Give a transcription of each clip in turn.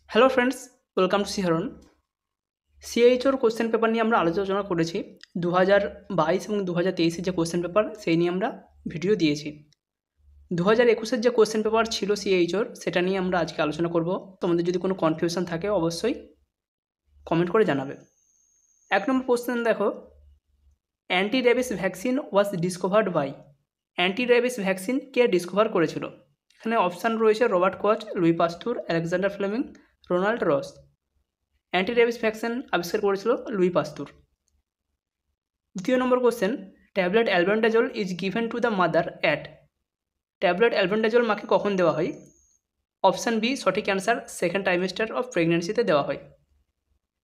Hello friends, welcome to সিহারন। সিএইচওর question paper নিয়ে আমরা আলোচনা করেছি। 2022 এবং 2023 যে কোশ্চেন পেপার সেই নিয়ে আমরা ভিডিও দিয়েছি। 2021 যে কোশ্চেন পেপার ছিল সিএইচওর, সেটা নিয়ে আমরা আজকে আলোচনা করব। তোমাদের যদি কোনো কনফিউশন থাকে অবশ্যই কমেন্ট করে জানাবে। 1 নম্বর কোশ্চেন দেখো, anti rabies vaccine was discovered by. Anti rabies vaccine কে ডিসকভার করেছিল? এখানে অপশান রয়েছে Robert Koch, Louis Pasteur, Alexander Fleming, Ronald Ross. Anti rabies vaccine আবিষ্কার করেছিল Louis Pasteur. 2 number question, tablet albendazole is given to the mother at. Tablet albendazole মাকে কখন দেওয়া হয়? অপশান বি সঠিক অ্যান্সার, সেকেন্ড ট্রাইমেস্টার অফ প্রেগনেন্সিতে দেওয়া হয়।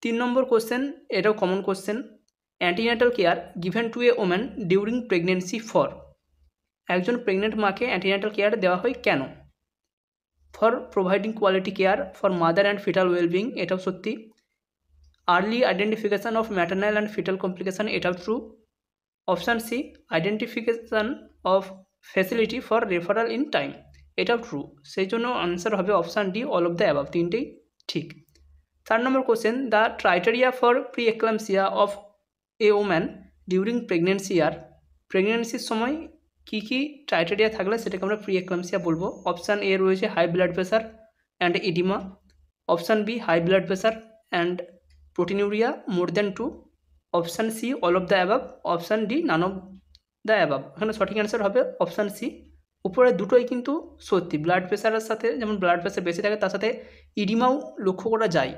3 নম্বর কোশ্চেন, এটাও common question, antenatal care given to a woman during pregnancy for. একজন প্রেগনেন্ট মাকে অ্যান্টিনেটাল কেয়ার দেওয়া হয় কেন? For providing quality care for mother and foetal wellbeing, এটাও সত্যি। Early identification of maternal and foetal complication, এটাও true. Option C identification of facility for referral in time, এটাও true. সেই জন্য আনসার হবে option D, all of the above, তিনটেই ঠিক। 4 নম্বর question, the criteria for pre eclampsia of a woman during pregnancy আর। প্রেগনেন্সির সময় কী কী ক্রাইটেরিয়া থাকলে সেটাকে আমরা প্রি এক্লাম্পসিয়া বলবো? অপশান এ রয়েছে high blood pressure and oedema. Option B high blood pressure and proteinuria more than 2। Option C all of the above. Option D none of the above. এখানে সঠিক answer হবে option C. উপরে দুটোই কিন্তু সত্যি। Blood প্রেশারের সাথে যেমন ব্লাড প্রেশার বেশি থাকে, তার সাথে ইডিমাও লক্ষ্য করা যায়।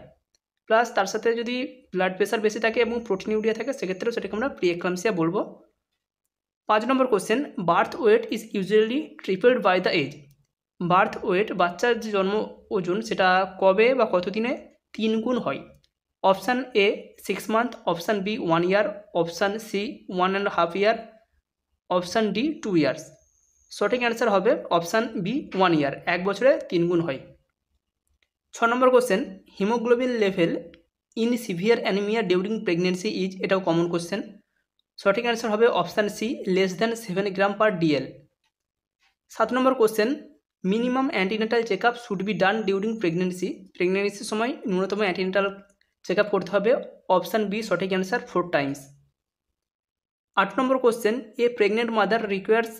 প্লাস তার সাথে যদি ব্লাড প্রেশার বেশি থাকে এবং প্রোটিনিউরিয়া থাকে, সেক্ষেত্রেও সেটাকে আমরা প্রি এক্লাম্পসিয়া বলবো। 5 নম্বর question, birth weight is usually tripled by the age. Birth weight, বাচ্চার যে জন্ম ওজন, সেটা কবে বা কত দিনে 3 গুণ হয়? Option A 6 month, option B 1 year, option C 1.5 year, option D 2 years. সঠিক অ্যান্সার হবে অপশান বি 1 ইয়ার, 1 বছরে 3 গুণ হয়। 6 নম্বর question, haemoglobin level in severe anaemia during pregnancy is. এটাও কমন কোশ্চেন। সঠিক অ্যান্সার হবে option C, less than 7 gram per DL. 7 নম্বর question, minimum antenatal check up should be done during pregnancy. প্রেগনেন্সির সময় ন্যূনতম অ্যান্টিনেটাল চেক আপ করতে হবে। Option B সঠিক answer, 4 Times. 8 number question, a pregnant mother requires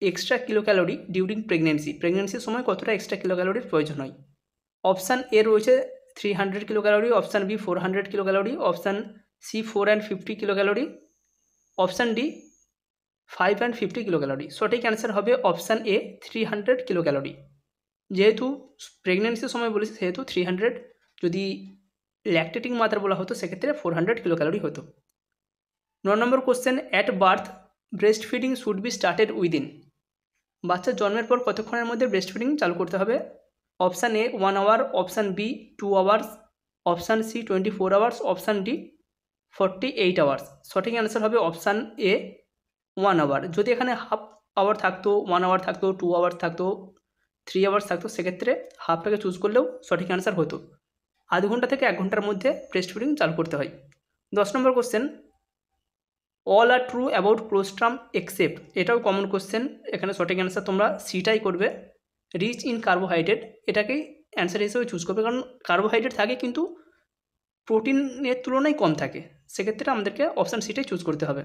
extra kilo calorie during pregnancy. প্রেগনেন্সির সময় কতটা এক্সট্রা কিলো ক্যালোরির প্রয়োজন হয়? অপশান এ রয়েছে 300 kilo calorie, option B 400 kilo calorie, option C 450 kilo calorie, option D 550 kilo calorie. সঠিক answer হবে option A 300 kilo calorie. যেহেতু প্রেগনেন্সির সময় বলেছি সেহেতু 300, যদি ল্যাকটেটিং মাদার বলা হতো সেক্ষেত্রে 400 কিলো ক্যালোরি হতো। 9 নম্বর question, at birth breast feeding should be started within. বাচ্চার জন্মের পর কতক্ষণের মধ্যে ব্রেস্ট ফিডিং চালু করতে হবে? Option A 1 hour, option B 2 hours, option C 24 hours, option D 48 hours. সঠিক অ্যান্সার হবে অপশান এ 1 আওয়ার। যদি এখানে হাফ আওয়ার থাকতো, 1 আওয়ার থাকতো, 2 আওয়ার্স থাকতো, 3 আওয়ার্স থাকতো, সেক্ষেত্রে হাফটাকে চুজ করলেও সঠিক অ্যান্সার হতো। আধ ঘন্টা থেকে 1 ঘন্টার মধ্যে ব্রেস্ট ফিডিং চালু করতে হয়। 10 নম্বর question, all are true about colostrum except. এটাও কমন কোশ্চেন। এখানে সঠিক অ্যান্সার তোমরা সিটাই করবে, রিচ ইন কার্বোহাইড্রেট। এটাকেই অ্যান্সার হিসেবে চুজ করবে, কারণ কার্বোহাইড্রেট থাকে কিন্তু প্রোটিনের তুলনায় কম থাকে। সেক্ষেত্রে আমাদেরকে অপশান সিটাই চুজ করতে হবে।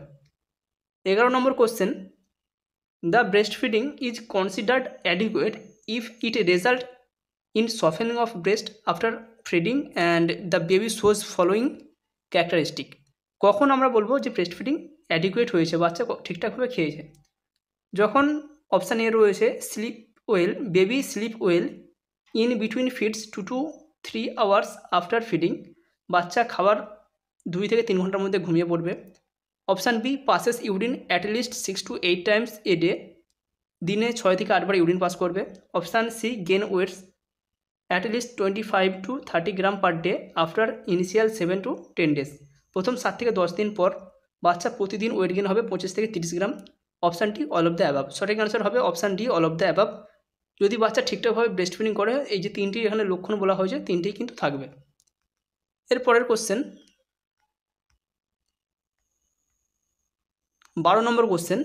11 নম্বর question, the breast feeding is considered adequate if it result in softening of breast after feeding and the baby shows following characteristic. কখন আমরা বলবো যে ব্রেস্ট ফিডিং অ্যাডিকুয়েট হয়েছে, বাচ্চা ঠিকঠাকভাবে খেয়েছে? যখন অপশান এ রয়েছে sleep well, baby sleep well in between feeds 2 to 3 hours after feeding. বাচ্চা খাবার 2 থেকে 3 ঘন্টার মধ্যে ঘুমিয়ে পড়বে। Option B passes urine at least 6 to 8 times a day. দিনে 6 থেকে 8 বার ইউরিন পাস করবে। Option C gain weights at least 25 to 30 gram per day after initial 7 to 10 days. প্রথম 7 থেকে 10 দিন পর বাচ্চা প্রতিদিন ওয়েট গেন হবে 25 থেকে 30 গ্রাম। অপশানটি অল অফ দ্য অ্যাবাভ। সঠিক অ্যান্সার হবে option D, all of the above. যদি বাচ্চা ঠিকঠাকভাবে ব্রেস্ট ফিডিং করে, এই যে 3টি এখানে লক্ষণ বলা হয়েছে, 3টিই কিন্তু থাকবে। এরপরের question, 12 number question,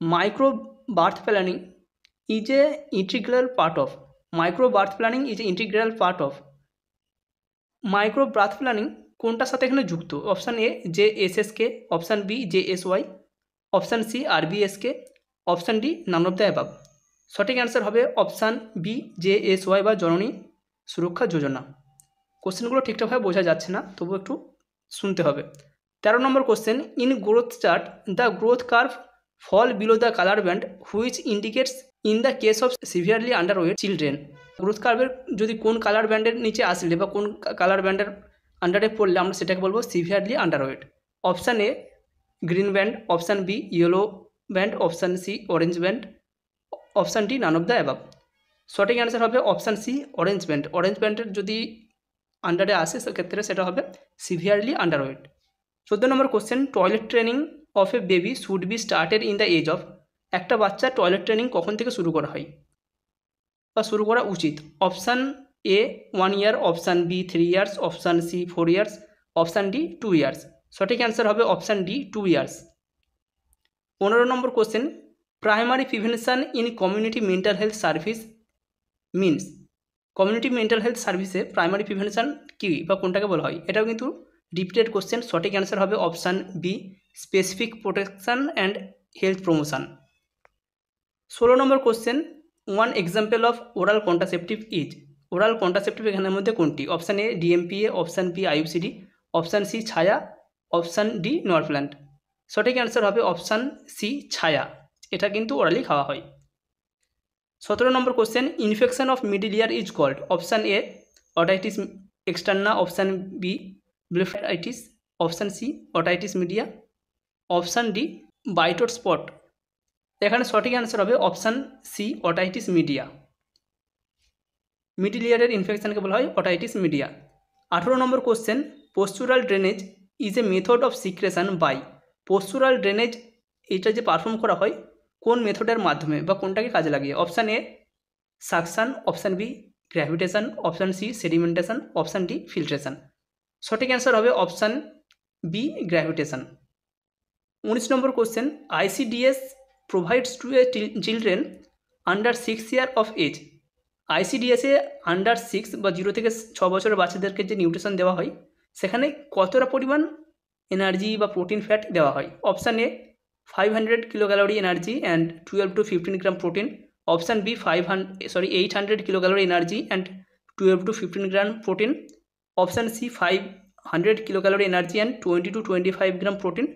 micro birth planning is a integral part of. Micro birth planning is a integral part of micro birth planning কোনটার সাথে এখানে যুক্ত? Option A JSSK, option B JSY, option C RBSK, option D none of the above. সঠিক answer হবে option B JSY বা জননী সুরক্ষা যোজনা। কোশ্চেনগুলো ঠিকঠাকভাবে বোঝা যাচ্ছে না, তবু একটু শুনতে হবে। 13 নম্বর question, in growth chart the growth curve fall below the colour band which indicates in the case of severely underweight children. Growth কার্ভের যদি কোন কালার ব্যান্ডের নিচে আসলে বা কোন কালার ব্যান্ডের আন্ডারে পড়লে আমরা সেটাকে বলবো severely underweight. Option A green band, option B yellow band, option C orange band, option D none of the above. সঠিক অ্যান্সার হবে option C orange band. Orange ব্যান্ডের যদি আন্ডারে আসে সেক্ষেত্রে সেটা হবে severely underweight. 14 number question, toilet training of a baby should be started in the age of. একটা বাচ্চার টয়লেট ট্রেনিং কখন থেকে শুরু করা হয় বা শুরু করা উচিত? Option A 1 year, option B 3 years, option C 4 years, option D 2 years. সঠিক অ্যান্সার হবে option D 2 years. 15 number question, primary prevention in community mental health service means. Community mental health সার্ভিসে প্রাইমারি প্রিভেনশন কী বা কোনটাকে বলা হয়? এটাও কিন্তু রিপিটেড কোশ্চেন। সঠিক অ্যান্সার হবে option B specific protection and health promotion. 16 number question, one example of oral contraceptive is. Oral contraceptive এখানের মধ্যে কোনটি? Option A DMPA, option B IUCD, option C Chhaya, option D Norplant. সঠিক answer হবে option C ছায়া। এটা কিন্তু orally খাওয়া হয়। 17 নম্বর question, infection of middle ear is called. Option A otitis externa, option B blepharitis, option C otitis media, option D Bitot's spot. এখানে সঠিক অ্যান্সার হবে option C otitis media. Middle ইয়ারের ইনফেকশনকে বলা হয় অটাইটিস মিডিয়া। 18 নম্বর question, postural drainage is a method of secretion by. Postural drainage এটা যে পারফর্ম করা হয় কোন মেথডের মাধ্যমে বা কোনটাকে কাজে লাগিয়ে? Option A suction, option B gravitation, option C sedimentation, option D filtration. সঠিক অ্যান্সার হবে অপশান বি গ্র্যাভিটেশন। 19 নম্বর question, ICDS provides to a children under 6 year of age. ICDS-এ আন্ডার 6 বা 0 থেকে 6 বছরের বাচ্চাদেরকে যে নিউট্রিশন দেওয়া হয় সেখানে কতটা পরিমাণ এনার্জি বা প্রোটিন ফ্যাট দেওয়া হয়? Option A 500 kilocalorie energy and 12 to 15 gram protein, option B 800 kilocalorie energy and 12 to 15 gram protein, option C 500 kilocalorie energy and 20 to 25 gram protein,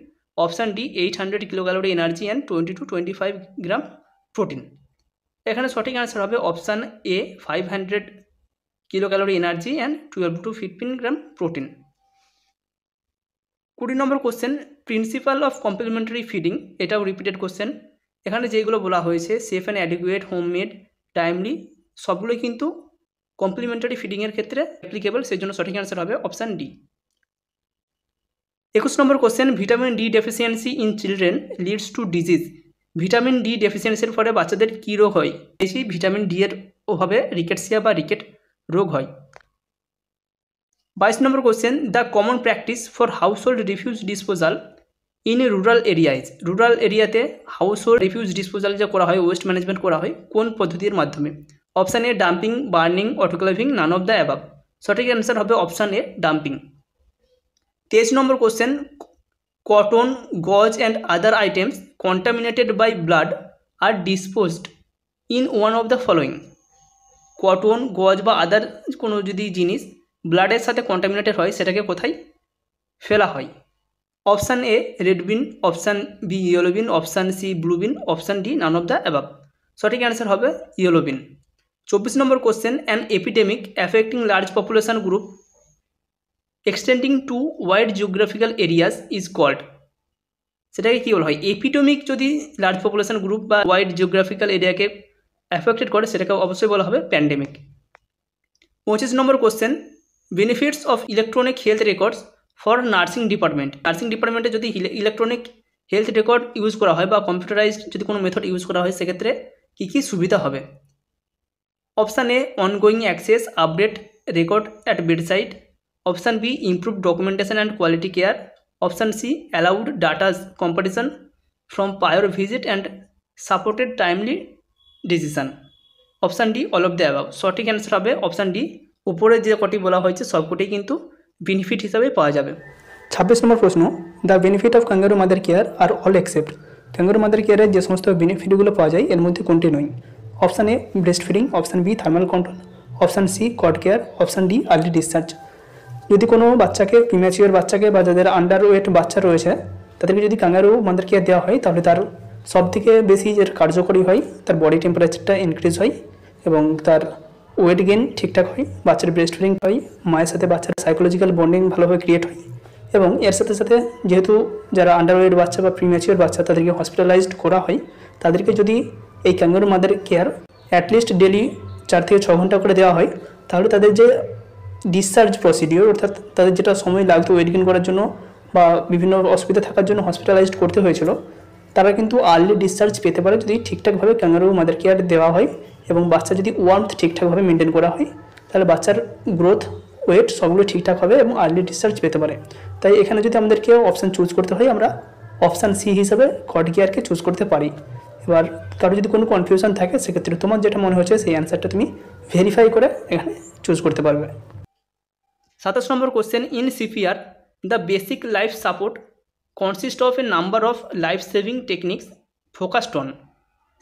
option D 800 kilocalorie energy and 20 to 25 gram protein. এখানে সঠিক answer হবে option A 500 kilocalorie energy and 12 to 15 gram protein. 20 number question, principle of complementary feeding. এটাও repeated question. এখানে যেগুলো বলা হয়েছে safe and adequate, homemade, timely, সবগুলোই কিন্তু কমপ্লিমেন্টারি ফিডিংয়ের ক্ষেত্রে অ্যাপ্লিকেবল, সেই জন্য সঠিক অ্যান্সার হবে অপশান ডি। 21 নম্বর question, vitamin D deficiency in children leads to disease. Vitamin D ডেফিসিয়েন্সির ফলে বাচ্চাদের কী রোগ হয়? বেশি ভিটামিন ডি এর অভাবে রিকেটসিয়া বা রিকেট রোগ হয়। 22 নম্বর question, the common practice for household refuse disposal in rural areas. Rural এরিয়াতে হাউসহোল্ড রিফিউজ ডিসপোজাল যে করা হয়, ওয়েস্ট ম্যানেজমেন্ট করা হয় কোন পদ্ধতির মাধ্যমে? Option A dumping, burning, autoclaving, none of the above. সঠিক অ্যান্সার হবে অপশান এ ডাম্পিং। 23 নম্বর question, cotton, gauze and other items contaminated by blood are disposed in one of the following. Cotton, gauze বা আদার কোনো যদি জিনিস ব্লাডের সাথে contaminated হয় সেটাকে কোথায় ফেলা হয়? Option A red bin, option B yellow bin, option C blue bin, option D none of the above. সঠিক অ্যান্সার হবে yellow bin. 24 number question, an epidemic affecting large population group extending to wide geographical areas is called. সেটাকে কী বলা হয়? Epidemic যদি large population group বা wide geographical এরিয়াকে affected করে সেটাকে অবশ্যই বলা হবে pandemic. 25 number question, benefits of electronic health records for nursing department. Nursing ডিপার্টমেন্টে যদি ইলেকট্রনিক হেলথ রেকর্ড ইউজ করা হয় বা কম্পিউটারাইজড যদি কোনো মেথড ইউজ করা হয় সেক্ষেত্রে কী কী সুবিধা হবে? Option A ongoing access, update record at bedside, option B improve documentation and quality care, option C allowed datas comparison from prior visit and supported timely decision, option D all of the above. সঠিক answer হবে option D উপরে যে কটি বলা হয়েছে সবকটি কিন্তু benefit হিসাবে পাওয়া যাবে। 26 নম্বর প্রশ্ন, the benefit of kangaroo mother care are all except. Kangaroo mother কেয়ারের যে সমস্ত বেনিফিটগুলো পাওয়া যায় এর মধ্যে কোনটি নয়? Option A breast feeding, option B thermal control, option C cot care, option D early discharge. যদি কোনো বাচ্চাকে, প্রিম্যাচিওর বাচ্চাকে বা যাদের আন্ডার ওয়েট বাচ্চা রয়েছে তাদেরকে যদি ক্যাঙ্গারু মাদার কেয়ার দেওয়া হয় তাহলে তার সবথেকে বেশি যেটা কার্যকরী হয়, তার বডি টেম্পারেচারটা ইনক্রিজ হয় এবং তার ওয়েট গেইন ঠিকঠাক হয়, বাচ্চার ব্রেস্ট ফিডিং হয়, মায়ের সাথে বাচ্চার সাইকোলজিক্যাল বন্ডিং ভালোভাবে ক্রিয়েট হয় এবং এর সাথে সাথে যেহেতু যারা আন্ডারওয়েট বাচ্চা বা প্রিম্যাচিওর বাচ্চা তাদেরকে হসপিটালাইজড করা হয়, তাদেরকে যদি এই kangaroo mother care at least daily 4 থেকে 6 ঘন্টা করে দেওয়া হয় তাহলে তাদের যে ডিসচার্জ প্রসিডিওর, অর্থাৎ তাদের যেটা সময় লাগতো ওয়েট গেইন করার জন্য বা বিভিন্ন অসুবিধা থাকার জন্য হসপিটালাইজড করতে হয়েছিল, তারা কিন্তু আর্লি ডিসচার্জ পেতে পারে যদি ঠিকঠাকভাবে ক্যাঙ্গারু মাদার কেয়ার দেওয়া হয় এবং বাচ্চা যদি ওয়ার্মথ ঠিকঠাকভাবে মেনটেন করা হয় তাহলে বাচ্চার গ্রোথ, ওয়েট সবগুলো ঠিকঠাক হবে এবং আর্লি ডিসচার্জ পেতে পারে। তাই এখানে যদি আমাদেরকে অপশান চুজ করতে হয় আমরা অপশান সি হিসাবে কট কেয়ারকে চুজ করতে পারি। এবার কারো যদি কোনো কনফিউশন থাকে সেক্ষেত্রে তোমার যেটা মনে হচ্ছে সেই অ্যান্সারটা তুমি ভেরিফাই করে এখানে চুজ করতে পারবে। 27 নম্বর question, in CPR the basic life support consist of a number of life saving techniques focused on.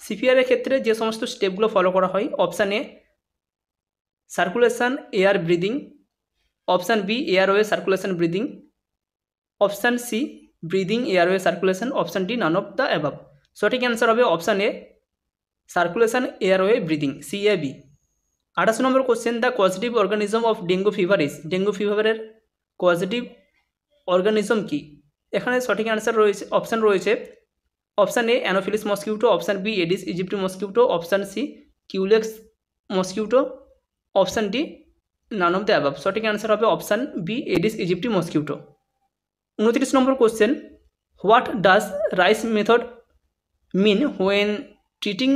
সিপিআরের ক্ষেত্রে যে সমস্ত স্টেপগুলো ফলো করা হয়, option A circulation air breathing, option B airway circulation breathing, option C breathing airway circulation, option D none of the above. সঠিক answer হবে option A circulation airway breathing, CAB। 28 নম্বর question, the causative organism of dengue fever is. Dengue ফিভারের causative organism কি? এখানে সঠিক answer রয়েছে, option রয়েছে option A anopheles mosquito, option B aedes aegypti mosquito, option C culex mosquito, option D none of the above. সঠিক answer হবে option B aedes aegypti mosquito. 29 number question, what does RICE method mean when treating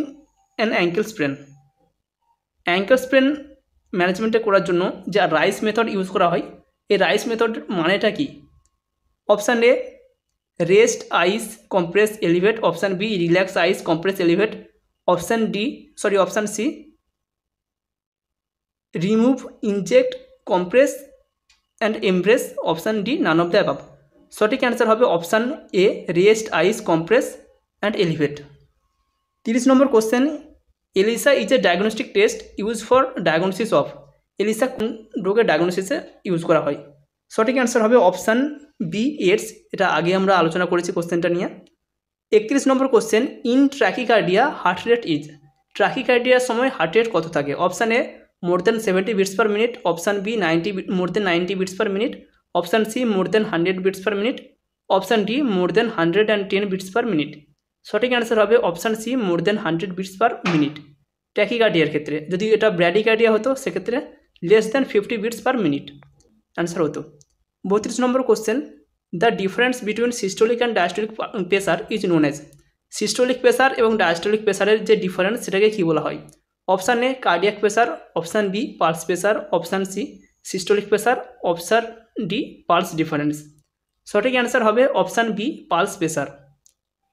an ankle sprain. Ankle sprain ম্যানেজমেন্টে করার জন্য যা rice method use করা হয়, এই rice method মানেটা কি? Option A rest ice compress elevate, option B relax ice compress elevate, option C remove inject compress and embrace, option D none of the above. সঠিক অ্যান্সার হবে option A rest ice compress and elevate. 30 number question, ELISA is a diagnostic test use for diagnosis of. ELISA কোন রোগের ডায়াগনোসিসে use করা হয়? সঠিক answer হবে option B AIDS. এটা আগে আমরা আলোচনা করেছি কোশ্চেনটা নিয়ে। 31 নম্বর question, in tachycardia heart rate is. ট্র্যাকিকার্ডিয়ার সময় হার্ট রেট কত থাকে? Option A more than 70 beats per minute, option B more than 90 beats per minute, option C more than 100 beats per minute, option D more than 110 beats per minute. সঠিক answer হবে option C more than 100 beats per minute ট্যাকিকার্ডিয়ার ক্ষেত্রে। যদি এটা bradycardia হতো সেক্ষেত্রে less than 50 bits per minute answer হতো। 32 নম্বর question, the difference between systolic and diastolic pressure is known as. Systolic pressure এবং ডায়াস্টোলিক প্রেসারের যে ডিফারেন্স সেটাকে কী বলা হয়? Option A cardiac pressure, option B pulse pressure, option C systolic pressure, option D pulse difference. সঠিক answer হবে option B pulse pressure.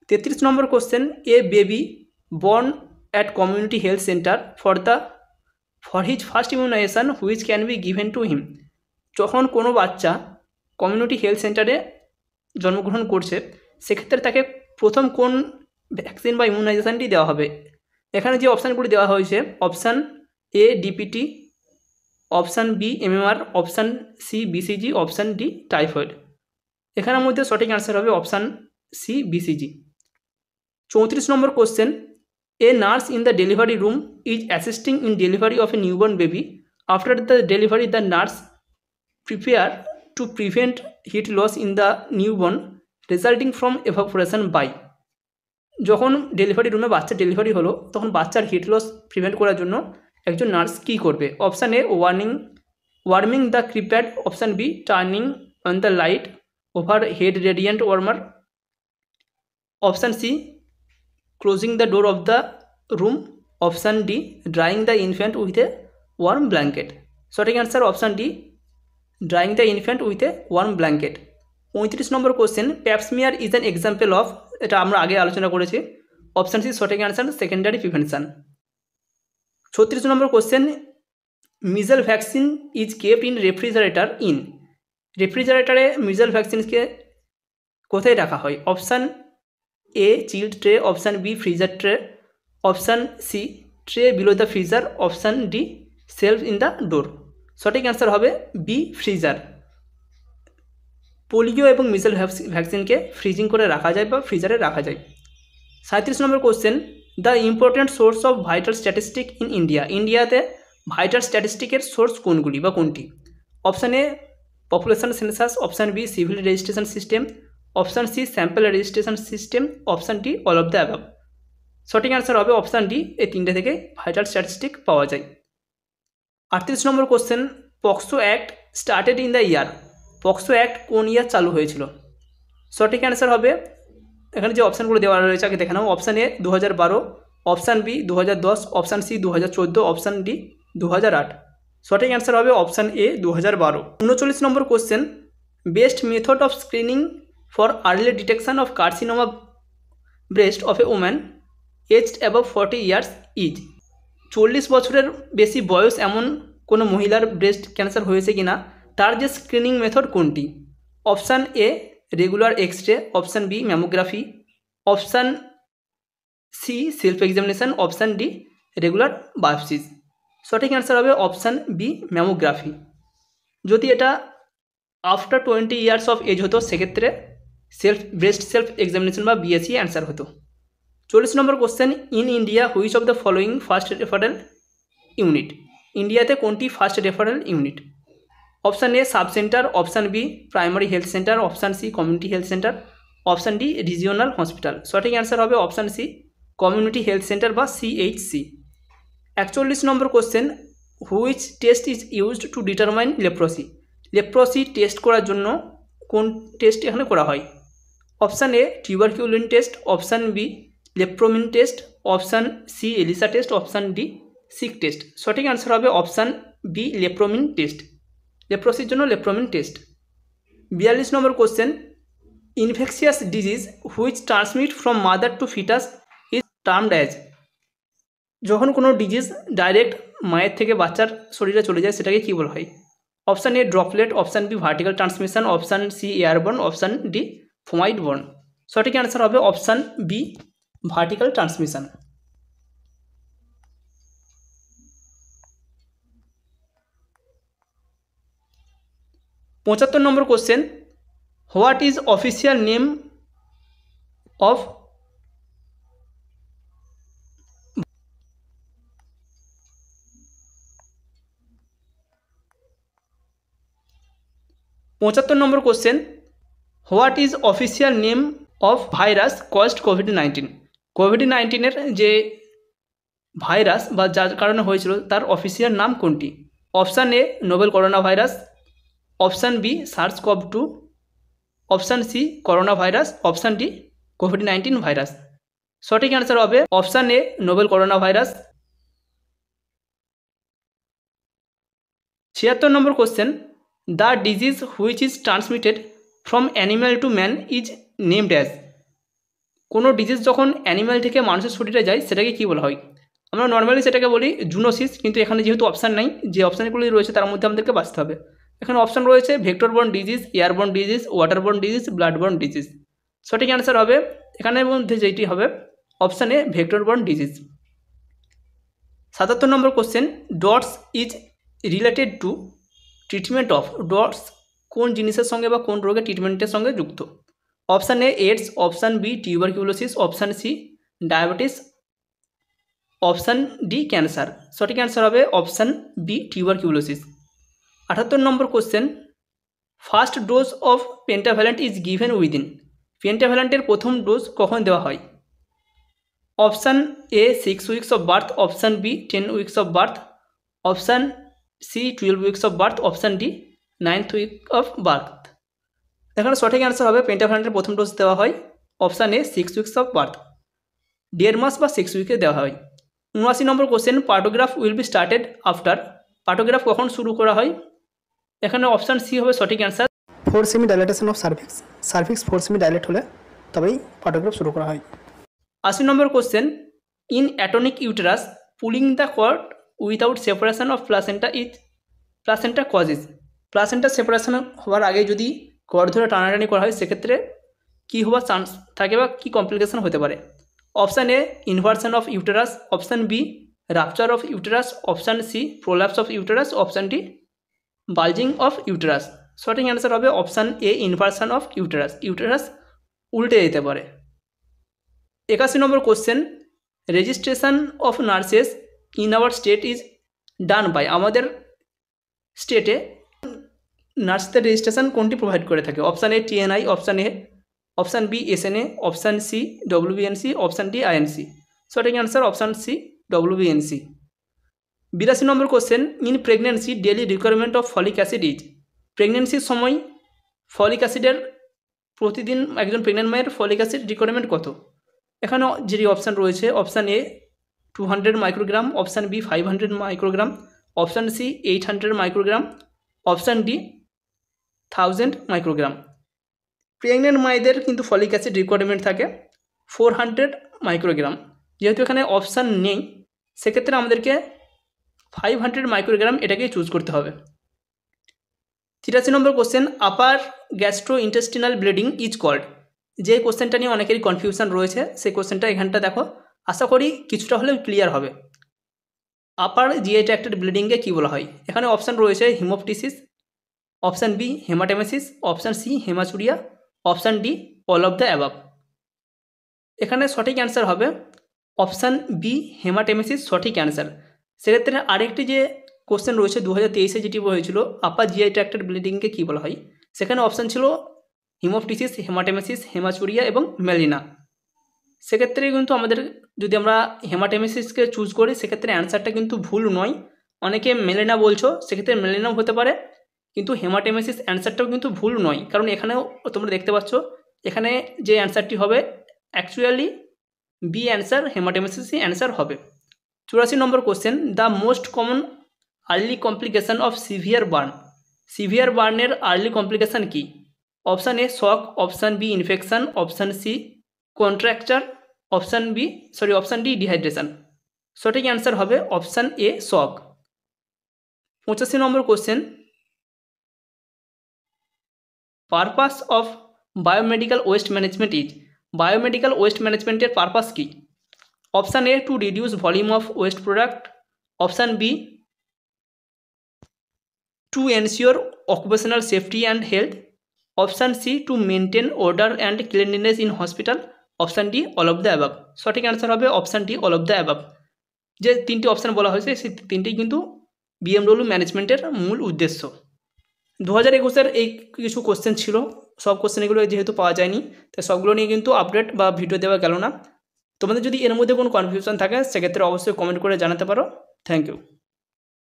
33 নম্বর question, a baby born at community health centre for his first immunisation which can be given to him. যখন কোনো বাচ্চা community health সেন্টারে জন্মগ্রহণ করছে সেক্ষেত্রে তাকে প্রথম কোন ভ্যাকসিন বা ইমিউনাইজেশনটি দেওয়া হবে? এখানে যে অপশানগুলি দেওয়া হয়েছে, option A DPT, option B MMR, option C BCG, option D typhoid. এখানের মধ্যে সঠিক অ্যান্সার হবে option C BCG। 34 number question, a nurse in the delivery room is assisting in delivery of a newborn baby. After the delivery the nurse prepare to prevent heat loss in the newborn resulting from evaporation by. যখন delivery রুমে বাচ্চার delivery হলো তখন বাচ্চার heat loss prevent করার জন্য একজন nurse কী করবে? Option A warming the crib pad, option B turning on the light overhead radiant warmer, option C closing the door of the room, option D drying the infant with a warm blanket. সঠিক answer option D drying the infant with a warm blanket. 35 নম্বর question, pap smear is an example of. এটা আমরা আগে আলোচনা করেছি, option C সঠিক answer secondary prevention. 36 নম্বর question, মিজেল vaccine is kept in refrigerator in. রেফ্রিজারেটরে মিজেল ভ্যাকসিনকে কোথায় রাখা হয়? Option A chilled tray, option B freezer tray, option C tray below the freezer, option D shelf in the door. সঠিক answer হবে B freezer. Polio এবং মিজেল ভ্যাকসিনকে freezing করে রাখা যায় বা ফ্রিজারে রাখা যায়। 37 নম্বর question, the important source of vital statistic in India. ইন্ডিয়াতে ভাইটাল স্ট্যাটিস্টিকের সোর্স কোনগুলি বা কোনটি? Option A population census, option B civil registration system, option C sample registration system, option D all of the above. সঠিক answer হবে option D, এই তিনটে থেকে ভাইটাল স্ট্যাটিস্টিক পাওয়া যায়। 38 নম্বর question, POCSO act started in the year. POCSO act কোন year চালু হয়েছিল? সঠিক অ্যান্সার হবে, এখানে যে অপশানগুলো দেওয়া রয়েছে আগে দেখে নাও। Option A 2012, option B 2010, option C 2014, option D 2008। সঠিক অ্যান্সার হবে অপশান এ 2012। 39 নম্বর question, best method of screening for early detection of carcinoma breast of a woman aged above 40 years is. 40 বছরের বেশি বয়স এমন কোনো মহিলার ব্রেস্ট ক্যান্সার হয়েছে কিনা তার যে স্ক্রিনিং মেথড কোনটি? Option A regular X ray, option B mammography, option C self examination, option D regular biopsies. সঠিক অ্যান্সার হবে অপশান বি ম্যামোগ্রাফি। যদি এটা আফটার 20 ইয়ার্স অফ এজ হতো সেক্ষেত্রে ব্রেস্ট সেলফ এক্সামিনেশন বা বিএসসি অ্যান্সার হতো। 40 number question, in India which of the following first referral unit. ইন্ডিয়াতে কোনটি first referral unit? Option A sub centre, option B primary health centre, option C community health centre, option D regional hospital. সঠিক answer হবে option C community health centre বা CHC. 41 number question, which test is used to determine leprosy. Leprosy test করার জন্য কোন test এখানে করা হয়? Option A tuberculin test, option B lepromin test, option C ELISA test, option D Schick test. সঠিক answer হবে option B lepromin test. লেপ্রোসির জন্য lepromin test. 42 number question, infectious disease which transmit from mother to foetus is termed as. যখন কোনো disease direct মায়ের থেকে বাচ্চার শরীরে চলে যায় সেটাকে কী বলা হয়? অপশান এ droplet, option B vertical transmission, option C airborne, option D ফোমাইড born. সঠিক অ্যান্সার হবে option B vertical transmission. 75 number question, what is official name of 75 number question, what is official name of virus caused COVID-19. COVID-19 যে virus বা যার কারণে হয়েছিল তার official নাম কোনটি? অপশান এ novel corona virus, option B SARS-CoV-2, option C corona virus, option D COVID-19 virus. সঠিক answer হবে option A novel corona virus. 76 number question, the disease which is transmitted from animal to man is named as. কোনো disease যখন animal থেকে মানুষের শরীরে যায় সেটাকে কী বলা হয়? আমরা নর্মালি সেটাকে বলি জুনোসিস, কিন্তু এখানে যেহেতু অপশান নাই, যে অপশানগুলি রয়েছে তার মধ্যে আমাদেরকে বাঁচতে হবে। এখানে অপশান রয়েছে vectorborne disease, airborne disease, waterborne disease, bloodborne disease. সঠিক অ্যান্সার হবে এখানের মধ্যে যেটি হবে option A vectorborne disease. 77 number question, DOTS is related to treatment of. DOTS কোন জিনিসের সঙ্গে বা কোন রোগের ট্রিটমেন্টের সঙ্গে যুক্ত? Option A AIDS, option B tuberculosis, option C diabetes, option D cancer. সঠিক অ্যান্সার হবে option B tuberculosis. 78 number question, first dose of pentavalent is given within. পেন্টাভ্যালেন্টের প্রথম ডোজ কখন দেওয়া হয়? Option A 6 weeks of birth, option B 10 weeks of birth, option C 12 weeks of birth, option D 9th week of birth. এখানে সঠিক answer হবে পেন্টাভ্যালেন্টের প্রথম dose দেওয়া হয় option A 6 weeks of birth, 1.5 মাস বা 6 উইকে দেওয়া হয়। 79 number question, partograph will be started after. Partograph কখন শুরু করা হয়? এখানে অপশান সি হবে সঠিক অ্যান্সার, 4 সেমি ডাইলেটেশন অফ সার্ভিক্স। সার্ভিক্স 4 সেমি ডাইলেট হলে তবেই পার্টোগ্রাফ শুরু করা হয়। 80 number question, in atonic uterus pulling the cord without separation of placenta is placenta causes. Placenta separation হওয়ার আগে যদি কর ধরে টানাটানি করা হয় সেক্ষেত্রে কী হওয়ার চান্স থাকে বা কী কমপ্লিকেশন হতে পারে? Option A inversion of uterus, option B rupture of uterus, option C prolapse of uterus, option D bulging of uterus. সঠিক অ্যান্সার হবে option A inversion of uterus. Uterus উল্টে যেতে পারে। 81 number question, registration of nurses in our state is done by. আমাদের স্টেটে নার্সদের registration কোনটি provide করে থাকে? Option A TNI, option A, option B SNA, option C WBNC, option D INC. সঠিক answer option C WBNC. 82 number question, in pregnancy daily requirement of folic acid is. প্রেগনেন্সির সময় folic অ্যাসিডের প্রতিদিন একজন pregnant মায়ের folic acid requirement কত? এখানে যেটি অপশান রয়েছে, option A 200 microgram, option B 500 microgram, option C 800 microgram, option D 1000 microgram. Pregnant মায়েদের কিন্তু ফলিক অ্যাসিড রিকোয়ারমেন্ট থাকে 400 মাইক্রোগ্রাম। যেহেতু এখানে অপশান নেই সেক্ষেত্রে আমাদেরকে 500 মাইক্রোগ্রাম এটাকেই চুজ করতে হবে। 83 number question, upper gastro intestinal bleeding is called. যে কোশ্চেনটা নিয়ে অনেকেরই কনফিউশন রয়েছে সেই কোশ্চেনটা এখানটা দেখো, আশা করি কিছুটা হলেও ক্লিয়ার হবে। আপার জিআই ট্র্যাক্টের ব্লিডিংকে কী বলা হয়? এখানে অপশান রয়েছে haemoptysis, option B haematemesis, option C haematuria, option D all of the above. এখানে সঠিক অ্যান্সার হবে অপশান বি হেমাটেমেসিস সঠিক অ্যান্সার। সেক্ষেত্রে আরেকটি যে কোশ্চেন রয়েছে 2023-এ যেটি হয়েছিল আপার জিআই ট্র্যাক্টের ব্লিডিংকে কী বলা হয়, সেখানে অপশান ছিল হিমোপটিসিস, হেমাটেমেসিস, হেমাচুরিয়া এবং মেলিনা। সেক্ষেত্রে কিন্তু আমাদের যদি আমরা হেমাটেমেসিসকে চুজ করি সেক্ষেত্রে অ্যান্সারটা কিন্তু ভুল নয়। অনেকে মেলিনা বলছো, সেক্ষেত্রে মেলিনাও হতে পারে, কিন্তু হেমাটেমেসিস অ্যান্সারটাও কিন্তু ভুল নয়, কারণ এখানেও তোমরা দেখতে পাচ্ছ এখানে যে অ্যান্সারটি হবে অ্যাকচুয়ালি বি অ্যান্সার, হেমাটেমেসিসই অ্যান্সার হবে। 84 number question, the most common early complication of severe burn. Severe বার্নের আর্লি কমপ্লিকেশান কী? Option A shock, option B infection, option C contracture, option D dehydration. সঠিক অ্যান্সার হবে option A shock. 85 number question, purpose of biomedical waste management is. Biomedical waste ম্যানেজমেন্টের purpose কী? Option A to reduce volume of waste product, option B to ensure occupational safety and health, option C to maintain order and cleanliness in hospital, option D all of the above. সঠিক answer হবে option D all of the above. যে তিনটি option বলা হয়েছে সেই তিনটেই কিন্তু BMW ম্যানেজমেন্টের মূল উদ্দেশ্য। 2021-এর এই কিছু কোশ্চেন ছিল, সব কোশ্চেনগুলো যেহেতু পাওয়া যায়নি তাই সবগুলো নিয়ে কিন্তু আপডেট বা ভিডিও দেওয়া গেল না। তোমাদের যদি এর মধ্যে কোনো কনফিউশন থাকে সেক্ষেত্রে অবশ্যই কমেন্ট করে জানাতে পারো। Thank you.